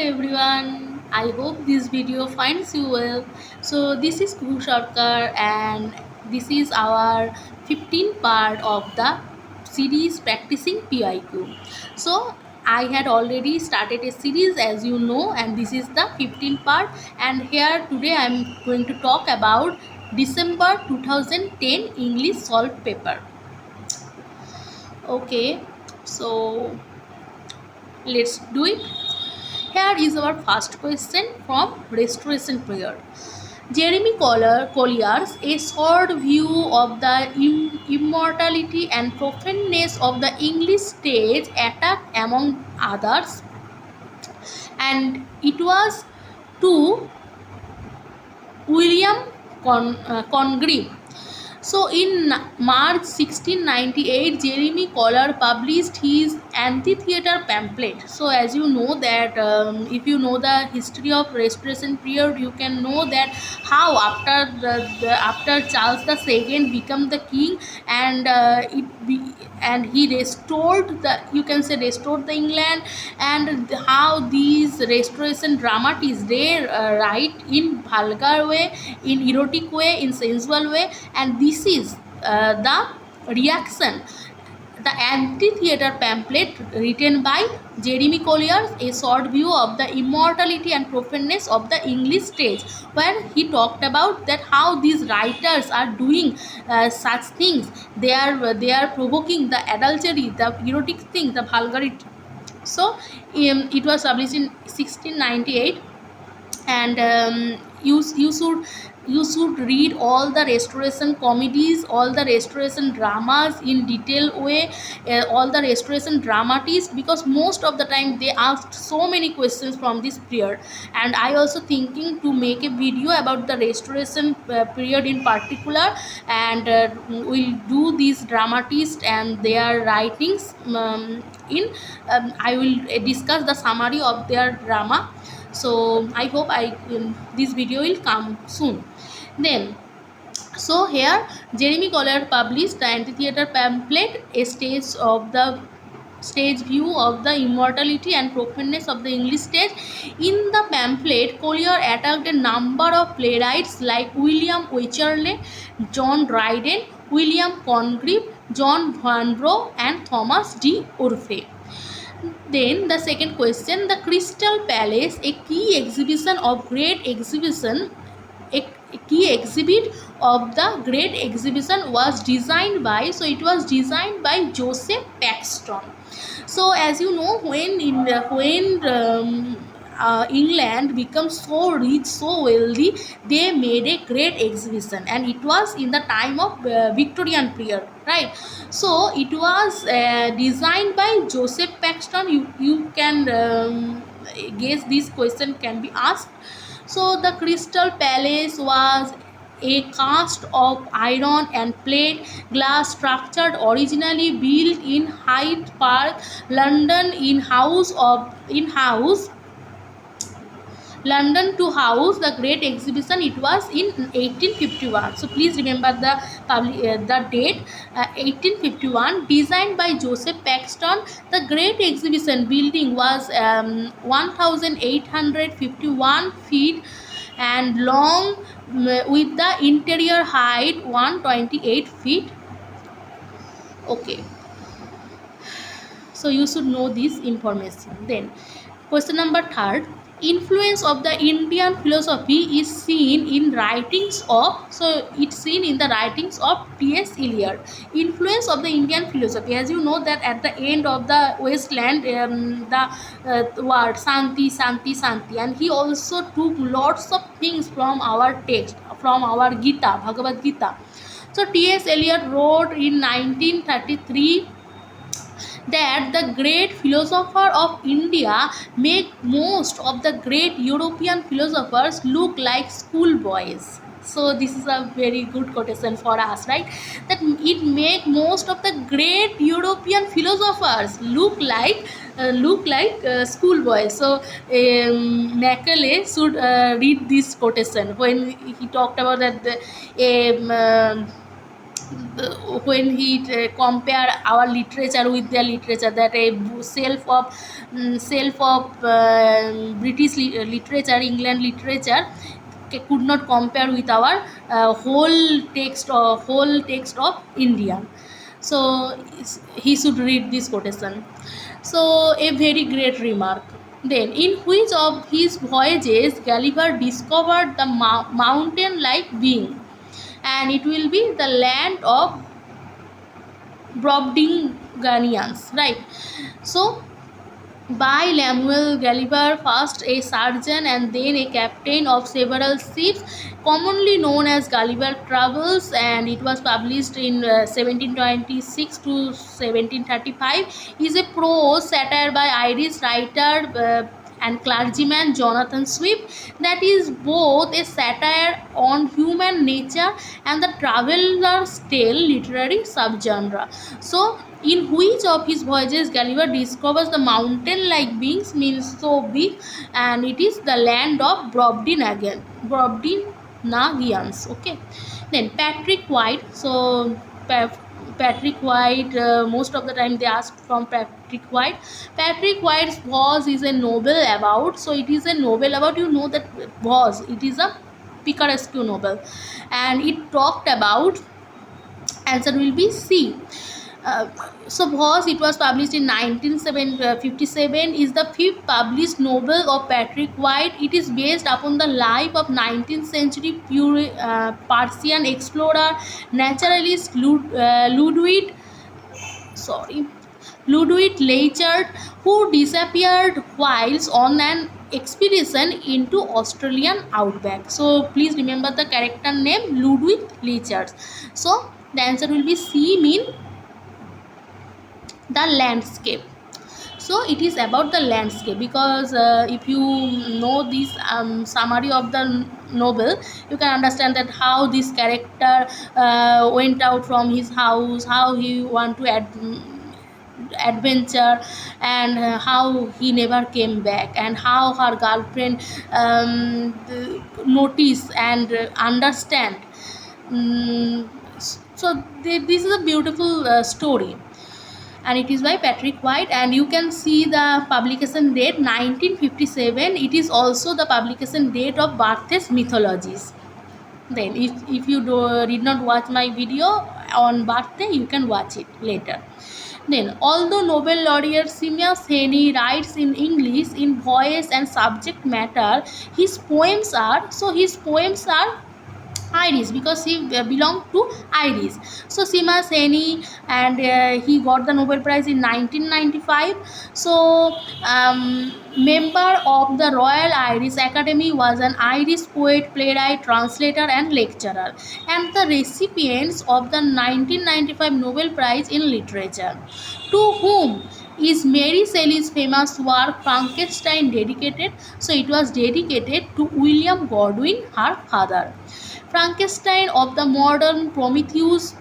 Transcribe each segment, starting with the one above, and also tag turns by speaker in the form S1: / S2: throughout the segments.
S1: everyone, I hope this video finds you well. So this is Pyq Sarkar and this is our 15th part of the series practicing PIQ. So I had already started a series as you know, and this is the 15th part, and here today I am going to talk about December 2010 English solved paper. Okay, so let's do it. Here is our first question from Restoration Period. Jeremy Collier's A Short View of the Immortality and Profaneness of the English Stage attack among others, and it was to William Congreve. So in March 1698, Jeremy Collier published his amphitheater pamphlet. So as you know that if you know the history of Restoration period, you can know that how after Charles II became the king, and and he restored the, you can say, restored the England, and how these restoration dramatists they write in vulgar way, in erotic way, in sensual way, and this is the reaction. The amphitheater pamphlet written by Jeremy Collier, A Short View of the Immortality and Profaneness of the English Stage, where he talked about that how these writers are doing such things. They are provoking the adultery, the erotic thing, the vulgarity. So it was published in 1698, and you should read all the restoration comedies, all the restoration dramas in detail way, all the restoration dramatists, because most of the time they asked so many questions from this period. And I also thinking to make a video about the restoration period in particular, and we'll do these dramatists and their writings I will discuss the summary of their drama. So I hope this video will come soon. Then, so here Jeremy Collier published the amphitheater pamphlet, a stage view of the immortality and profaneness of the English stage. In the pamphlet, Collier attacked a number of playwrights like William Wycherley, John Dryden, William Congreve, John Vanbrugh, and Thomas D. Orfe. Then the second question, the Crystal Palace, a key exhibition of great exhibition, a key exhibit of the great exhibition was designed by, so it was designed by Joseph Paxton. So as you know, when England becomes so rich, so wealthy, they made a great exhibition, and it was in the time of Victorian period, right? So it was designed by Joseph Paxton. You can guess this question can be asked. So the Crystal Palace was a cast of iron and plate glass structure originally built in Hyde Park, London, London to house the great exhibition. It was in 1851. So please remember the date, 1851. Designed by Joseph Paxton, the great exhibition building was 1851 feet and long, with the interior height 128 feet. Okay, so you should know this information. Then question number third, influence of the Indian philosophy is seen in writings of, so it's seen in the writings of T.S. Eliot. Influence of the Indian philosophy, as you know that at the end of the Westland, the word Santi, Santi, Santi, and he also took lots of things from our text, from our Gita, Bhagavad Gita. So T.S. Eliot wrote in 1933 that the great philosopher of India make most of the great European philosophers look like schoolboys. So this is a very good quotation for us, right? That it make most of the great European philosophers look like schoolboys. So Macaulay should read this quotation when he talked about that when he compare our literature with their literature, that a self of British literature, England literature could not compare with our whole text of India. So he should read this quotation. So a very great remark. Then, in which of his voyages Gulliver discovered the mountain like being? And it will be the land of Brobdingnagians, right? So by Lemuel Gulliver, first a surgeon and then a captain of several ships, commonly known as Gulliver Travels, and it was published in 1726 to 1735, is a prose satire by Irish writer and clergyman Jonathan Swift, that is both a satire on human nature and the traveller's tale literary subgenre. So in which of his voyages Gulliver discovers the mountain-like beings, means so big, and it is the land of Brobdingnagians. Okay. Then Patrick White. So Patrick White, most of the time they ask from Patrick White. Patrick White's Voz is a novel about. So it is a novel about, you know that Voz, it is a picaresque novel, and it talked about, answer will be C. So Voz, it was published in 1957, is the fifth published novel of Patrick White. It is based upon the life of 19th century Persian explorer, naturalist Ludwig Leichhardt, who disappeared whilst on an expedition into Australian outback. So please remember the character name Ludwig Leichhardt. So the answer will be C, mean the landscape. So it is about the landscape, because if you know this summary of the novel, you can understand that how this character went out from his house, how he want to adventure, and how he never came back, and how her girlfriend notice and understand. So this is a beautiful story, and it is by Patrick White, and you can see the publication date 1957. It is also the publication date of Barthes Mythologies. Then if you did not watch my video on birthday, you can watch it later. Then, although Nobel laureate Seamus Heaney writes in English in voice and subject matter, his poems are Irish, because he belonged to Irish. So Seamus Heaney, and he got the Nobel Prize in 1995. So member of the Royal Irish Academy, was an Irish poet, playwright, translator and lecturer, and the recipients of the 1995 Nobel Prize in Literature. To whom is Mary Shelley's famous work Frankenstein dedicated? So it was dedicated to William Godwin, her father. Frankenstein of the modern Prometheus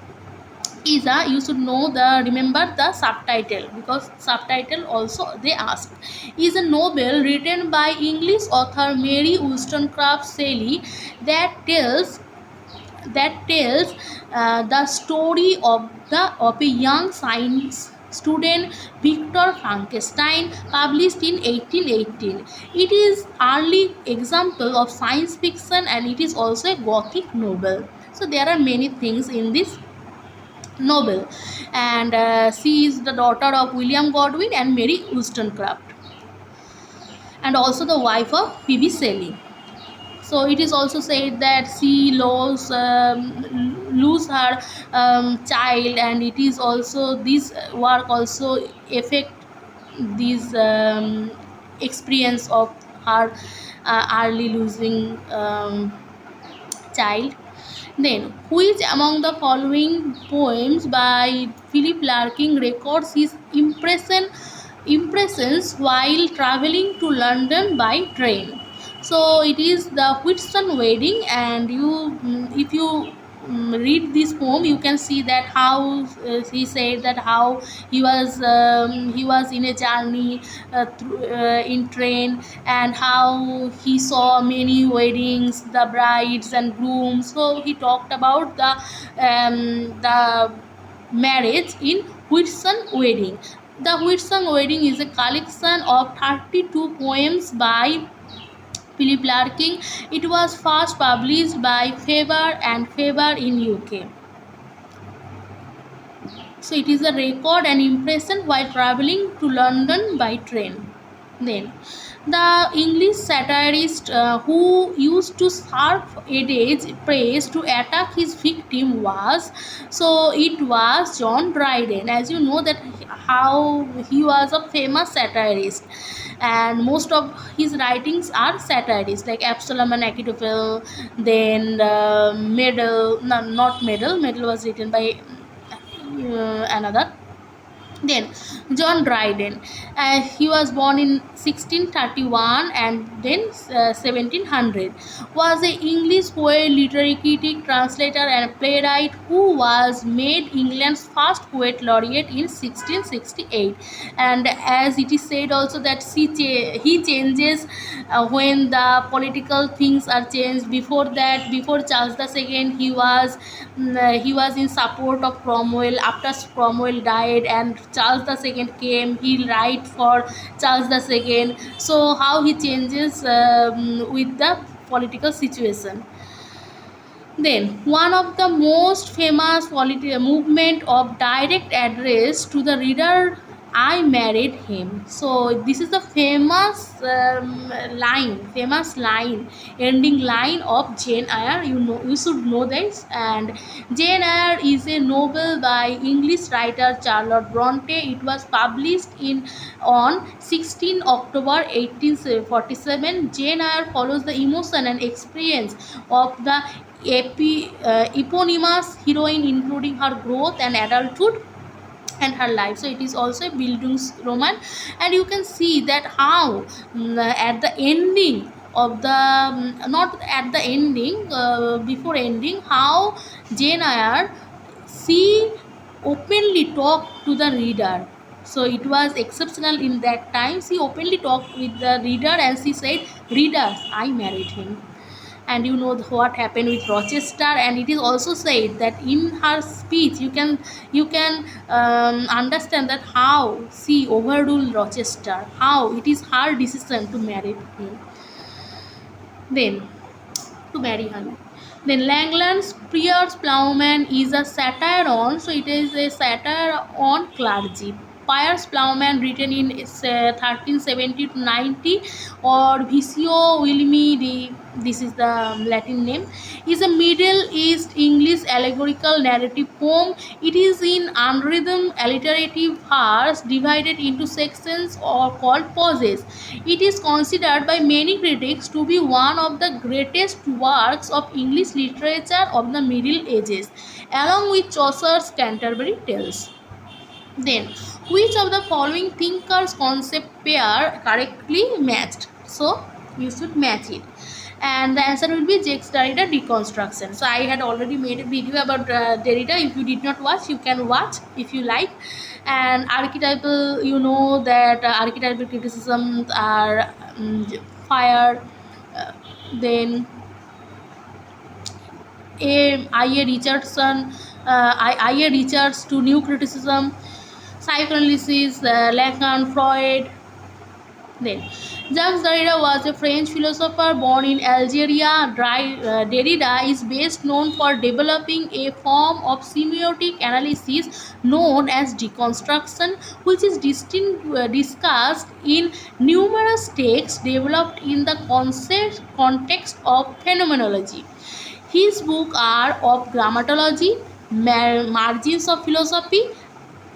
S1: is a, you should know remember the subtitle, because subtitle also they asked, is a novel written by English author Mary Wollstonecraft Shelley that tells the story of a young science student, Victor Frankenstein, published in 1818. It is early example of science fiction, and it is also a Gothic novel. So there are many things in this novel, and she is the daughter of William Godwin and Mary Wollstonecraft, and also the wife of P.B. Shelley. So it is also said that she lose her child, and it is also this work also affect this experience of her early losing child. Then, which among the following poems by Philip Larkin records his impressions while traveling to London by train? So it is the Whitsun Wedding, and if you read this poem, you can see that how he said that how he was in a journey in train, and how he saw many weddings, the brides and grooms. So he talked about the marriage in Whitsun Wedding. The Whitsun Wedding is a collection of 32 poems by Philip Larkin. It was first published by Faber and Faber in UK. So it is a record and impression while traveling to London by train. Then the English satirist who used to serve adage praise to attack his victim was John Dryden. As you know that how he was a famous satirist, and most of his writings are satirist, like Absalom and Achitophel. Then Medal, no, not Medal. Medal was written by another. Then John Dryden, he was born in 1631 and then 1700, was an English poet, literary critic, translator and playwright who was made England's first poet laureate in 1668. And as it is said also that he changes when the political things are changed. Before that, before Charles II, he was in support of Cromwell. After Cromwell died and Charles II came, he write for Charles II. So how he changes with the political situation. Then one of the most famous movement of direct address to the reader, I married him. So this is the famous line, ending line of Jane Eyre. You should know this. And Jane Eyre is a novel by English writer Charlotte Bronte. It was published on 16 October 1847. Jane Eyre follows the emotion and experience of the eponymous heroine, including her growth and adulthood and her life. So it is also a Bildungsroman, and you can see that how at the ending of the not at the ending, before ending, how Jane Eyre, she openly talked to the reader. So it was exceptional in that time. She openly talked with the reader and she said, "Readers, I married him." And you know what happened with Rochester. And it is also said that in her speech you can understand that how she overruled Rochester, how it is her decision to marry him, then to marry her. Then Langland's Piers Plowman is a satire on, so it is a satire on clergy. Piers Plowman, written in 1370 to 90, or Vicio Wilmi, this is the Latin name, is a Middle East English allegorical narrative poem. It is in unrhythm alliterative verse divided into sections or called pauses. It is considered by many critics to be one of the greatest works of English literature of the Middle Ages, along with Chaucer's Canterbury Tales. Then, which of the following thinkers' concept pair correctly matched? So, you should match it. And the answer will be Jacques Derrida deconstruction. So, I had already made a video about Derrida. If you did not watch, you can watch if you like. And archetypal, you know that archetypal criticisms are fired. Then I.A. Richardson, I.A. Richards to new criticism, psychoanalysis, Lacan, Freud. Then Jacques Derrida was a French philosopher born in Algeria. Derrida is best known for developing a form of semiotic analysis known as deconstruction, which is discussed in numerous texts developed in the context of phenomenology. His books are of grammatology, margins of philosophy,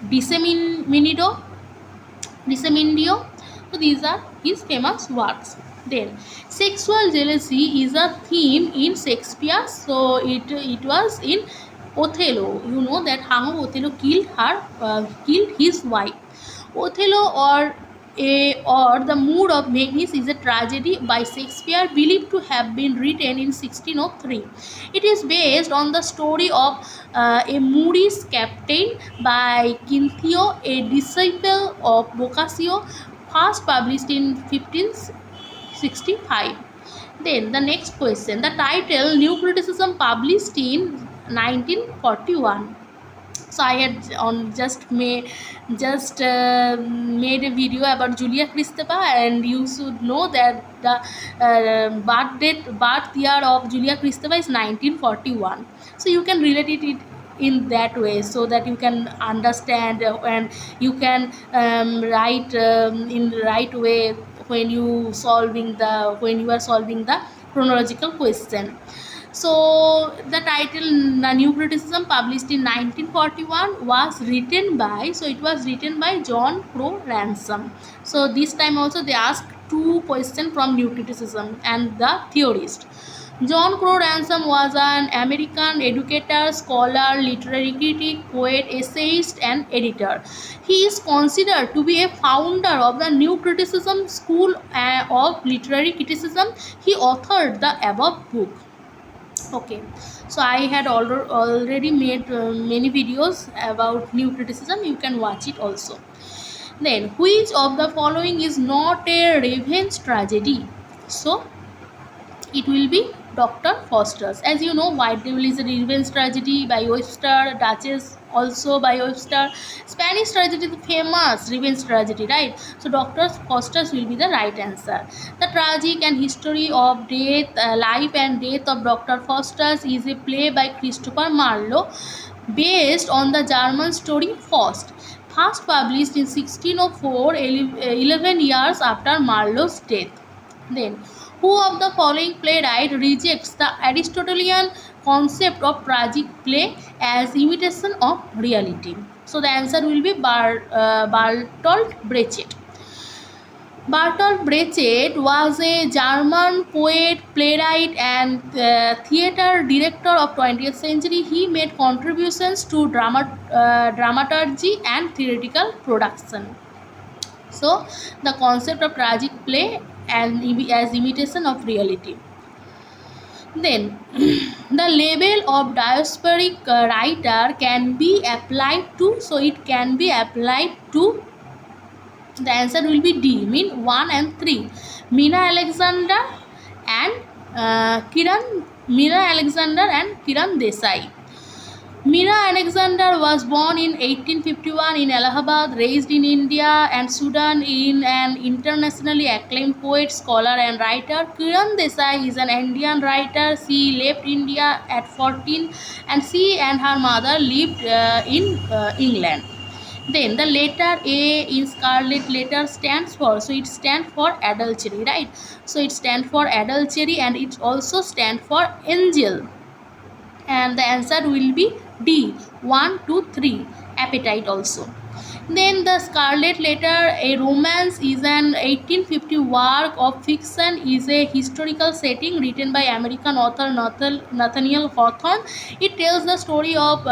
S1: disseminio. So these are his famous works. Then sexual jealousy is a theme in Shakespeare. So it was in Othello. You know that how Othello killed his wife. Othello or or The Mood of Venice is a tragedy by Shakespeare believed to have been written in 1603. It is based on the story of a Moorish captain by Cinthio, a disciple of Boccaccio, first published in 1565. Then the next question, the title New Criticism published in 1941. So I had on just made a video about Julia Kristeva, and you should know that the birth year of Julia Kristeva is 1941. So you can relate it in that way, so that you can understand and you can write in the right way when you are solving the chronological question. So the title The New Criticism published in 1941 was written by, so it was written by John Crow Ransom. So this time also they asked two questions from New Criticism and the theorist. John Crow Ransom was an American educator, scholar, literary critic, poet, essayist, and editor. He is considered to be a founder of the New Criticism school of literary criticism. He authored the above book. Okay, so I had already made many videos about New Criticism. You can watch it also. Then, which of the following is not a revenge tragedy? So it will be Dr. Foster's. As you know, White Devil is a revenge tragedy by Webster, Duchess also by Webster. Spanish tragedy is famous revenge tragedy, right? So Dr. Foster's will be the right answer. The Tragic and History of Death, Life and Death of Dr. Foster's is a play by Christopher Marlowe based on the German story Faust. First published in 1604, 11 years after Marlowe's death. Then, who of the following playwright rejects the Aristotelian concept of tragic play as imitation of reality? So the answer will be Bertolt Brecht. Bertolt Brecht was a German poet, playwright, and theatre director of 20th century. He made contributions to dramaturgy and theatrical production. So the concept of tragic play and as imitation of reality. Then the label of diasporic writer can be applied to, so it can be applied to, the answer will be D, mean 1 and 3, Mina Alexander and Kiran Desai. Meera Alexander was born in 1851 in Allahabad, raised in India and Sudan, in an internationally acclaimed poet, scholar and writer. Kiran Desai is an Indian writer. She left India at 14 and she and her mother lived in England. Then the letter A in Scarlet Letter stands for, so it stands for adultery, right? So it stands for adultery and it also stands for angel. And the answer will be D, 1, 2, 3, appetite also. Then the Scarlet Letter, a romance, is an 1850 work of fiction, is a historical setting written by American author Nathaniel Hawthorne. It tells the story of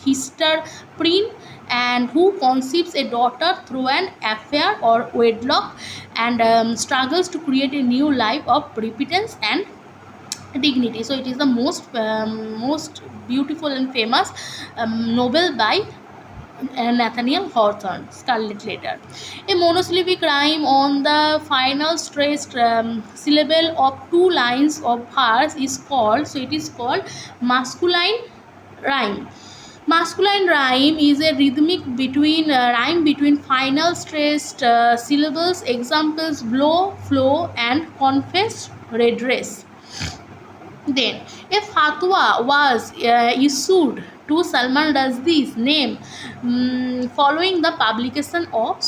S1: Hester Prynne, and who conceives a daughter through an affair or wedlock and struggles to create a new life of repentance and dignity. So it is the most beautiful and famous novel by Nathaniel Hawthorne, Scarlet Letter. A monosyllabic rhyme on the final stressed syllable of two lines of verse is called, so it is called masculine rhyme. Masculine rhyme is a rhythmic rhyme between final stressed syllables. Examples: blow, flow, and confess, redress. Then, a fatwa was issued to Salman Rushdie's name following the publication of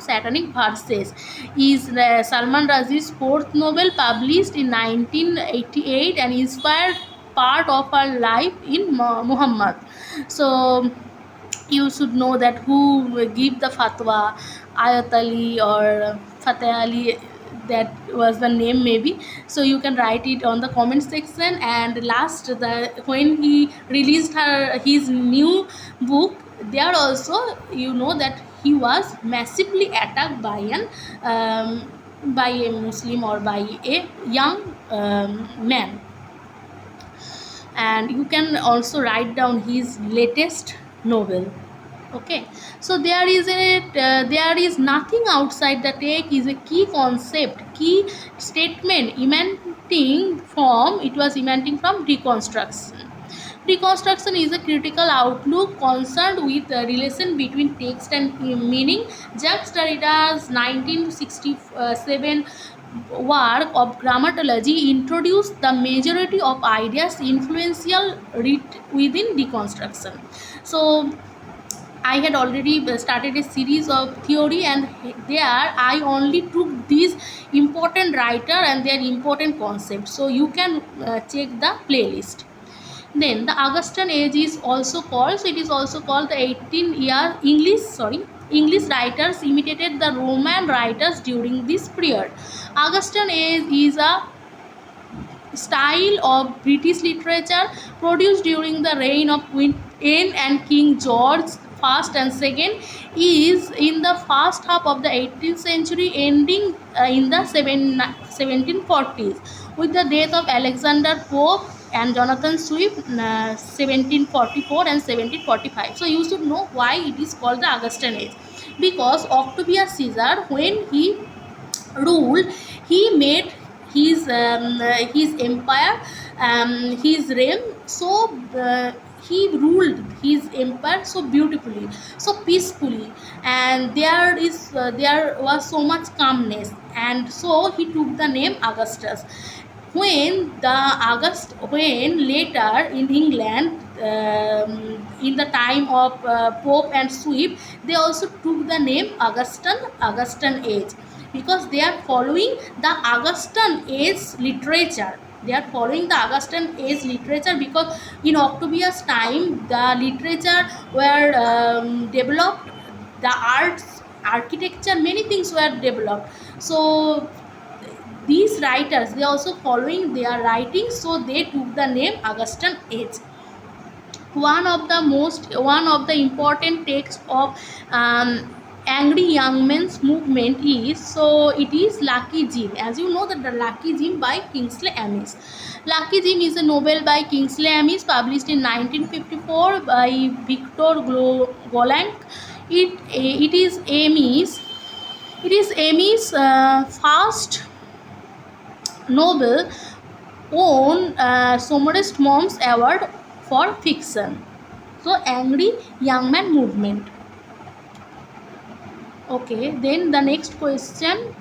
S1: Satanic Verses. Is Salman Rushdie's fourth novel, published in 1988 and inspired part of her life in Muhammad. So you should know that who give the fatwa, Ayat Ali or Fateh Ali, that was the name maybe. So you can write it on the comment section. And last, when he released his new book, there also you know that he was massively attacked by a Muslim or by a young man. And you can also write down his latest novel. Okay, so there is nothing outside the take is a key concept, key statement emanating from reconstruction. Reconstruction is a critical outlook concerned with the relation between text and meaning. Jacques Derrida's 1967 work of grammatology introduced the majority of ideas influential within deconstruction. So I had already started a series of theory, and there I only took these important writer and their important concepts. So you can check the playlist. Then the Augustan age is also called, so it is also called the 18-year English writers imitated the Roman writers during this period. Augustan age is a style of British literature produced during the reign of Queen Anne and King George first and second, is in the first half of the 18th century, ending in the 1740s with the death of Alexander Pope and Jonathan Swift, 1744 and 1745. So you should know why it is called the Augustan age, because Octavius Caesar, when he ruled, he made his empire, his reign, so he ruled his empire so beautifully, so peacefully, and there was so much calmness, and so he took the name Augustus. When later in England, in the time of Pope and Swift, they also took the name Augustan age, because they are following the Augustan age literature. They are following the Augustan age literature because in Octavius' time the literature were developed, the arts, architecture, many things were developed. So these writers, they also following their writing, so they took the name Augustan age. One of the important texts of angry young men's movement is, so it is Lucky Jim. As you know that the Lucky Jim by Kingsley Amis. Lucky Jim is a novel by Kingsley Amis published in 1954 by Victor Golank. It is Amy's first novel won Somerset Maugham Award for fiction. So angry young man movement. Okay, then the next question,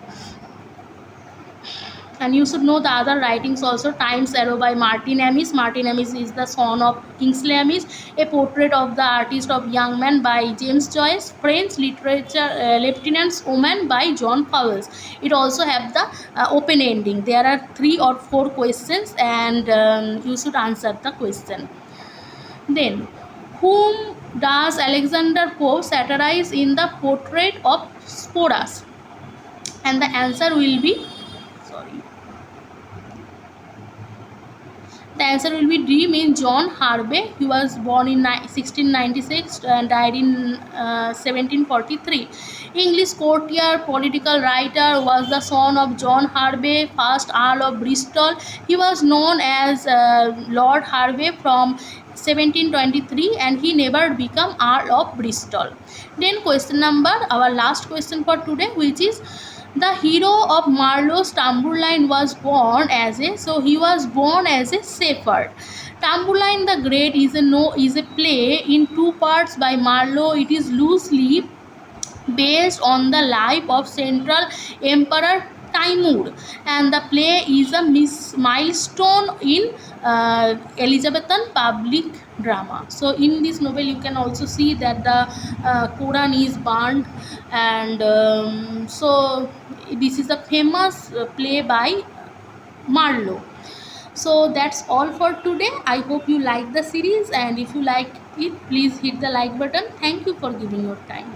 S1: and you should know the other writings also. Time's Arrow by Martin Amis. Martin Amis is the son of Kingsley Amis. A Portrait of the Artist of Young Man by James Joyce. French Literature, Lieutenant's Woman by John Fowles. It also have the open ending. There are 3 or 4 questions, and you should answer the question. Then, whom does Alexander Pope satirize in the Portrait of Sporus? And the answer will be, the answer will be D, means John Harvey. He was born in 1696 and died in 1743. English courtier, political writer, was the son of John Harvey, first Earl of Bristol. He was known as Lord Harvey from 1723, and he never became Earl of Bristol. Then our last question for today, which is, the hero of Marlowe's Tamburlaine was born as a shepherd. Tamburlaine the Great is a play in 2 parts by Marlowe. It is loosely based on the life of Central Emperor Timur, and the play is a milestone in Elizabethan public drama. So in this novel you can also see that the Quran is burned, and so this is a famous play by Marlowe. So that's all for today. I hope you like the series, and if you like it, please hit the like button. Thank you for giving your time.